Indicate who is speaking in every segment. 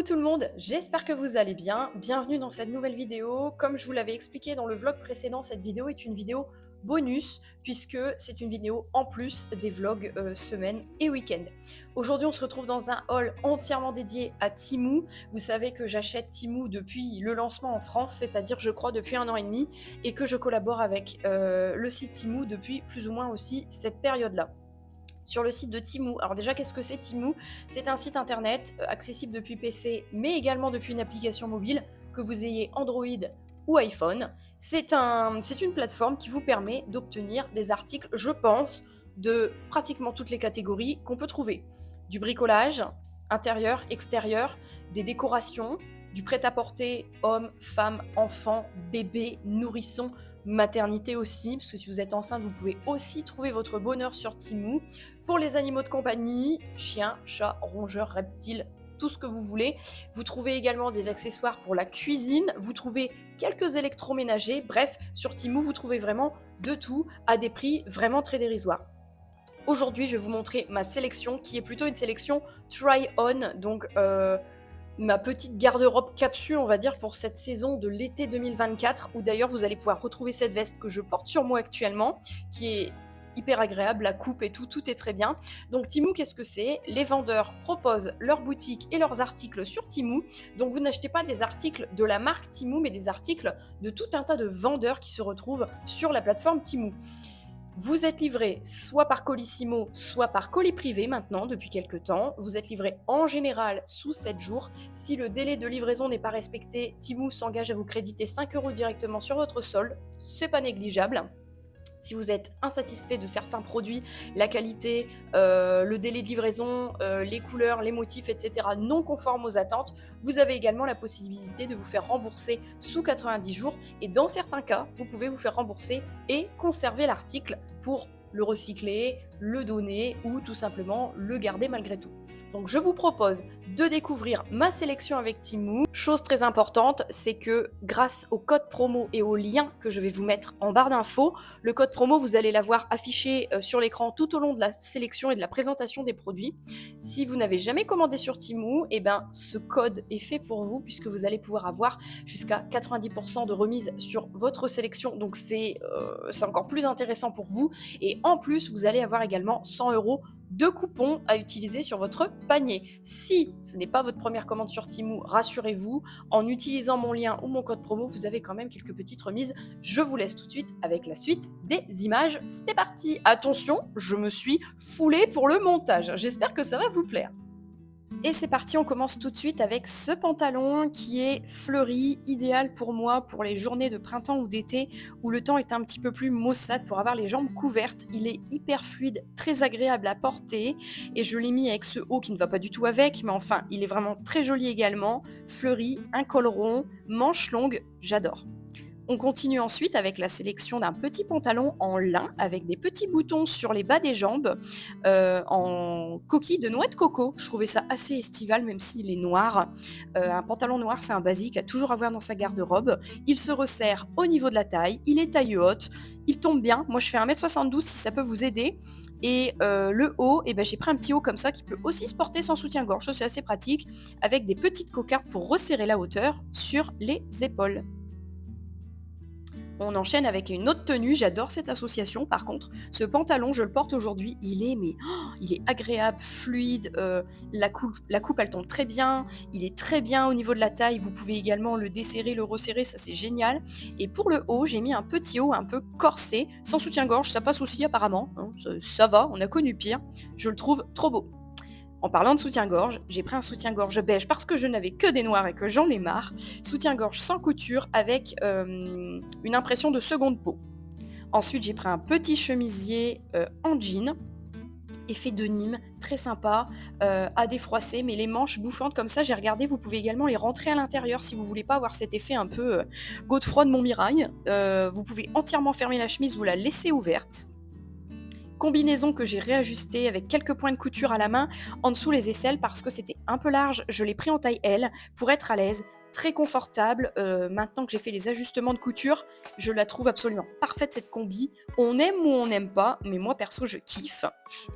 Speaker 1: tout le monde, j'espère que vous allez bien. Bienvenue dans cette nouvelle vidéo. Comme je vous l'avais expliqué dans le vlog précédent, cette vidéo est une vidéo bonus puisque c'est une vidéo en plus des vlogs semaine et week-end. Aujourd'hui, on se retrouve dans un haul entièrement dédié à Temu. Vous savez que j'achète Temu depuis le lancement en France, c'est-à-dire je crois depuis 1 an et demi, et que je collabore avec le site Temu depuis plus ou moins aussi cette période-là. Sur le site de Temu. Alors déjà, qu'est-ce que c'est Temu? C'est un site internet accessible depuis PC, mais également depuis une application mobile, que vous ayez Android ou iPhone. C'est une plateforme qui vous permet d'obtenir des articles, je pense, de pratiquement toutes les catégories qu'on peut trouver. Du bricolage, intérieur, extérieur, des décorations, du prêt-à-porter, hommes, femmes, enfants, bébés, nourrissons, maternité aussi, parce que si vous êtes enceinte, vous pouvez aussi trouver votre bonheur sur Temu. Pour les animaux de compagnie, chiens, chats, rongeurs, reptiles, tout ce que vous voulez. Vous trouvez également des accessoires pour la cuisine, vous trouvez quelques électroménagers, bref, sur Temu, vous trouvez vraiment de tout à des prix vraiment très dérisoires. Aujourd'hui, je vais vous montrer ma sélection, qui est plutôt une sélection try-on, donc ma petite garde-robe capsule, on va dire, pour cette saison de l'été 2024, où d'ailleurs vous allez pouvoir retrouver cette veste que je porte sur moi actuellement, qui est hyper agréable, la coupe et tout, tout est très bien. Donc Temu, qu'est-ce que c'est? Les vendeurs proposent leurs boutiques et leurs articles sur Temu, donc vous n'achetez pas des articles de la marque Temu, mais des articles de tout un tas de vendeurs qui se retrouvent sur la plateforme Temu. Vous êtes livré soit par Colissimo, soit par colis privé maintenant depuis quelques temps. Vous êtes livré en général sous 7 jours. Si le délai de livraison n'est pas respecté, Temu s'engage à vous créditer 5 € directement sur votre solde. C'est pas négligeable. Si vous êtes insatisfait de certains produits, la qualité, le délai de livraison, les couleurs, les motifs, etc. non conformes aux attentes, vous avez également la possibilité de vous faire rembourser sous 90 jours. Et dans certains cas, vous pouvez vous faire rembourser et conserver l'article pour le recycler, le donner ou tout simplement le garder malgré tout. Donc je vous propose de découvrir ma sélection avec Temu. Chose très importante, c'est que grâce au code promo et au lien que je vais vous mettre en barre d'infos, le code promo, vous allez l'avoir affiché sur l'écran tout au long de la sélection et de la présentation des produits. Si vous n'avez jamais commandé sur Temu, eh ben, ce code est fait pour vous puisque vous allez pouvoir avoir jusqu'à 90% de remise sur votre sélection. Donc c'est encore plus intéressant pour vous. Et en plus, vous allez avoir également 100 € de coupons à utiliser sur votre panier. Si ce n'est pas votre première commande sur Temu, rassurez-vous, en utilisant mon lien ou mon code promo, vous avez quand même quelques petites remises. Je vous laisse tout de suite avec la suite des images. C'est parti! Attention, je me suis foulée pour le montage. J'espère que ça va vous plaire. Et c'est parti, on commence tout de suite avec ce pantalon qui est fleuri, idéal pour moi pour les journées de printemps ou d'été où le temps est un petit peu plus maussade pour avoir les jambes couvertes. Il est hyper fluide, très agréable à porter et je l'ai mis avec ce haut qui ne va pas du tout avec, mais enfin, il est vraiment très joli également. Fleuri, un col rond, manches longues, j'adore. On continue ensuite avec la sélection d'un petit pantalon en lin avec des petits boutons sur les bas des jambes en coquille de noix de coco. Je trouvais ça assez estival même s'il est noir. Un pantalon noir, c'est un basique à toujours avoir dans sa garde-robe. Il se resserre au niveau de la taille, il est taille haute, il tombe bien. Moi je fais 1m72 si ça peut vous aider. Et le haut, eh ben, j'ai pris un petit haut comme ça qui peut aussi se porter sans soutien-gorge, ça c'est assez pratique, avec des petites cocardes pour resserrer la hauteur sur les épaules. On enchaîne avec une autre tenue, j'adore cette association par contre. Ce pantalon, je le porte aujourd'hui, il est agréable, fluide, la coupe elle tombe très bien, il est très bien au niveau de la taille, vous pouvez également le desserrer, le resserrer, ça c'est génial. Et pour le haut, j'ai mis un petit haut un peu corsé, sans soutien-gorge, ça passe aussi apparemment, hein, ça va, on a connu pire, je le trouve trop beau. En parlant de soutien-gorge, j'ai pris un soutien-gorge beige parce que je n'avais que des noirs et que j'en ai marre. Soutien-gorge sans couture avec une impression de seconde peau. Ensuite, j'ai pris un petit chemisier en jean, effet de Nîmes, très sympa, à défroisser, mais les manches bouffantes comme ça, j'ai regardé, vous pouvez également les rentrer à l'intérieur si vous voulez pas avoir cet effet un peu Godefroy de Montmirail. Vous pouvez entièrement fermer la chemise ou la laisser ouverte. Combinaison que j'ai réajustée avec quelques points de couture à la main en dessous les aisselles parce que c'était un peu large, je l'ai pris en taille L pour être à l'aise. très confortable. Maintenant que j'ai fait les ajustements de couture, je la trouve absolument parfaite cette combi. On aime ou on n'aime pas, mais moi perso je kiffe.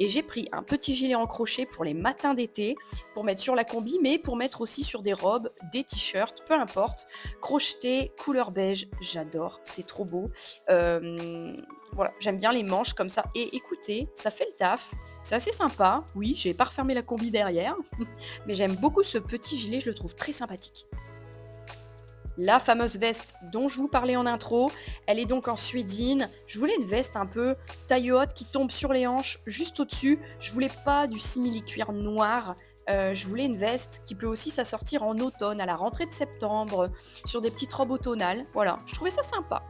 Speaker 1: Et j'ai pris un petit gilet en crochet pour les matins d'été, pour mettre sur la combi, mais pour mettre aussi sur des robes, des t-shirts, peu importe. Crocheté, couleur beige, j'adore, c'est trop beau. Voilà, j'aime bien les manches comme ça. Et écoutez, ça fait le taf, c'est assez sympa. Oui, j'ai pas refermé la combi derrière, mais j'aime beaucoup ce petit gilet, je le trouve très sympathique. La fameuse veste dont je vous parlais en intro, elle est donc en suédine. Je voulais une veste un peu taille haute qui tombe sur les hanches, juste au-dessus. Je voulais pas du simili-cuir noir. Je voulais une veste qui peut aussi s'assortir en automne, à la rentrée de septembre, sur des petites robes automnales. Voilà, je trouvais ça sympa.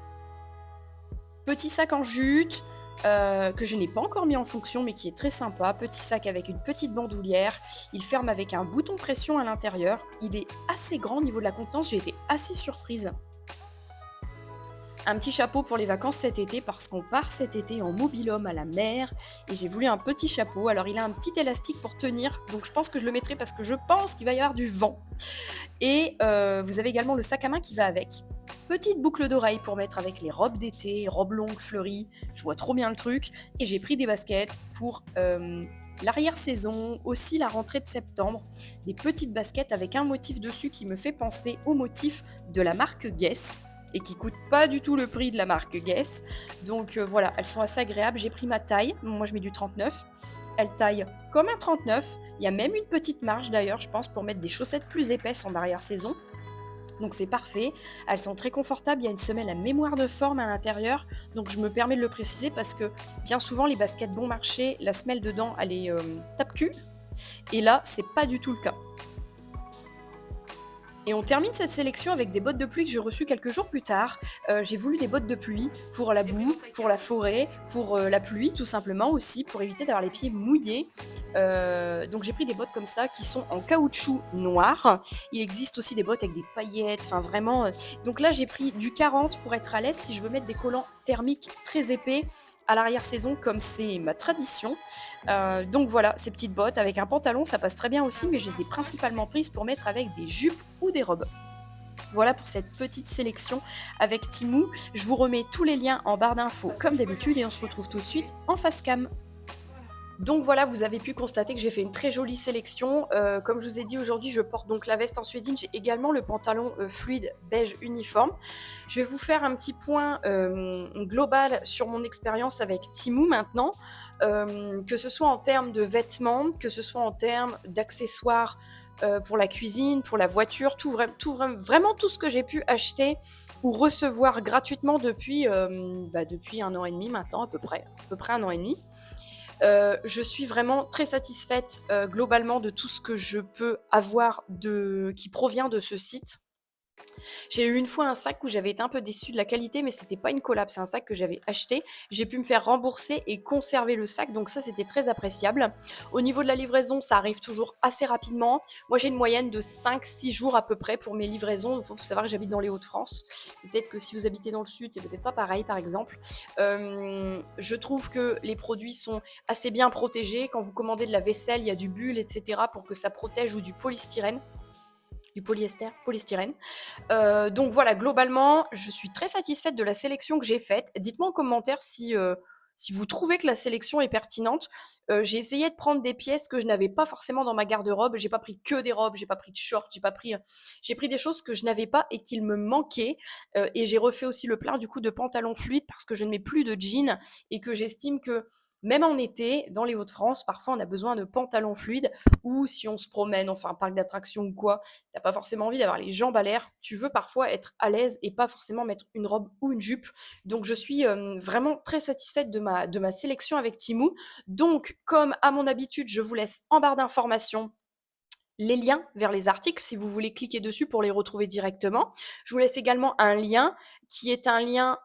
Speaker 1: Petit sac en jute, que je n'ai pas encore mis en fonction, mais qui est très sympa. Petit sac avec une petite bandoulière. Il ferme avec un bouton pression à l'intérieur. Il est assez grand au niveau de la contenance, j'ai été assez surprise. Un petit chapeau pour les vacances cet été parce qu'on part cet été en mobil-home à la mer et j'ai voulu un petit chapeau. Alors il a un petit élastique pour tenir, donc je pense que je le mettrai parce que je pense qu'il va y avoir du vent. Et vous avez également le sac à main qui va avec. Petite boucle d'oreille pour mettre avec les robes d'été, robes longues fleuries. Je vois trop bien le truc. Et j'ai pris des baskets pour l'arrière-saison, aussi la rentrée de septembre. Des petites baskets avec un motif dessus qui me fait penser au motif de la marque Guess et qui coûte pas du tout le prix de la marque Guess. Donc voilà, elles sont assez agréables. J'ai pris ma taille. Moi, je mets du 39. Elle taille comme un 39. Il y a même une petite marge d'ailleurs, je pense, pour mettre des chaussettes plus épaisses en arrière-saison. Donc c'est parfait. Elles sont très confortables. Il y a une semelle à mémoire de forme à l'intérieur. Donc je me permets de le préciser parce que bien souvent, les baskets bon marché, la semelle dedans, elle est tape-cul. Et là, c'est pas du tout le cas. Et on termine cette sélection avec des bottes de pluie que j'ai reçues quelques jours plus tard. J'ai voulu des bottes de pluie pour la boue, pour la forêt, pour la pluie tout simplement aussi, pour éviter d'avoir les pieds mouillés. Donc j'ai pris des bottes comme ça qui sont en caoutchouc noir. Il existe aussi des bottes avec des paillettes, enfin vraiment. Donc là j'ai pris du 40 pour être à l'aise si je veux mettre des collants thermiques très épais à l'arrière-saison comme c'est ma tradition. Donc voilà, ces petites bottes avec un pantalon, ça passe très bien aussi, mais je les ai principalement prises pour mettre avec des jupes ou des robes. Voilà pour cette petite sélection avec Temu. Je vous remets tous les liens en barre d'infos comme d'habitude et on se retrouve tout de suite en face cam. Donc voilà, vous avez pu constater que j'ai fait une très jolie sélection. Comme je vous ai dit aujourd'hui, je porte donc la veste en suédine. J'ai également le pantalon fluide beige uniforme. Je vais vous faire un petit point global sur mon expérience avec Temu maintenant. Que ce soit en termes de vêtements, que ce soit en termes d'accessoires pour la cuisine, pour la voiture, vraiment tout ce que j'ai pu acheter ou recevoir gratuitement depuis 1 an et demi maintenant, à peu près 1 an et demi. Je suis vraiment très satisfaite globalement de tout ce que je peux avoir qui provient de ce site. J'ai eu une fois un sac où j'avais été un peu déçue de la qualité, mais c'était pas une collab, c'est un sac que j'avais acheté. J'ai pu me faire rembourser et conserver le sac, donc ça c'était très appréciable. Au niveau de la livraison, ça arrive toujours assez rapidement. Moi j'ai une moyenne de 5-6 jours à peu près pour mes livraisons. Il faut savoir que j'habite dans les Hauts-de-France. Peut-être que si vous habitez dans le sud, c'est peut-être pas pareil par exemple. Je trouve que les produits sont assez bien protégés. Quand vous commandez de la vaisselle, il y a du bulle, etc. pour que ça protège ou du polystyrène. Du polyester, polystyrène. Donc voilà, globalement, je suis très satisfaite de la sélection que j'ai faite. Dites-moi en commentaire si vous trouvez que la sélection est pertinente. J'ai essayé de prendre des pièces que je n'avais pas forcément dans ma garde-robe. J'ai pas pris que des robes, j'ai pas pris de shorts, j'ai pris des choses que je n'avais pas et qu'il me manquait. Et j'ai refait aussi le plein du coup de pantalons fluides parce que je ne mets plus de jeans et que j'estime que même en été, dans les Hauts-de-France, parfois on a besoin de pantalons fluides ou si on se promène, enfin un parc d'attractions ou quoi, t'as pas forcément envie d'avoir les jambes à l'air, tu veux parfois être à l'aise et pas forcément mettre une robe ou une jupe. Donc je suis vraiment très satisfaite de ma sélection avec Temu. Donc comme à mon habitude, je vous laisse en barre d'informations les liens vers les articles si vous voulez cliquer dessus pour les retrouver directement. Je vous laisse également un lien qui est un lien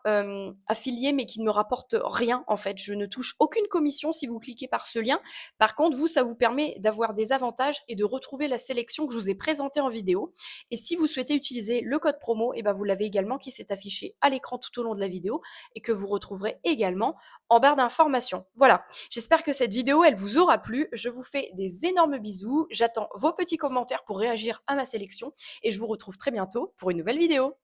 Speaker 1: affilié mais qui ne me rapporte rien en fait. Je ne touche aucune commission si vous cliquez par ce lien. Par contre, vous, ça vous permet d'avoir des avantages et de retrouver la sélection que je vous ai présentée en vidéo. Et si vous souhaitez utiliser le code promo, et ben vous l'avez également qui s'est affiché à l'écran tout au long de la vidéo et que vous retrouverez également en barre d'informations. Voilà, j'espère que cette vidéo, elle vous aura plu. Je vous fais des énormes bisous. J'attends vos petits petit commentaire pour réagir à ma sélection et je vous retrouve très bientôt pour une nouvelle vidéo.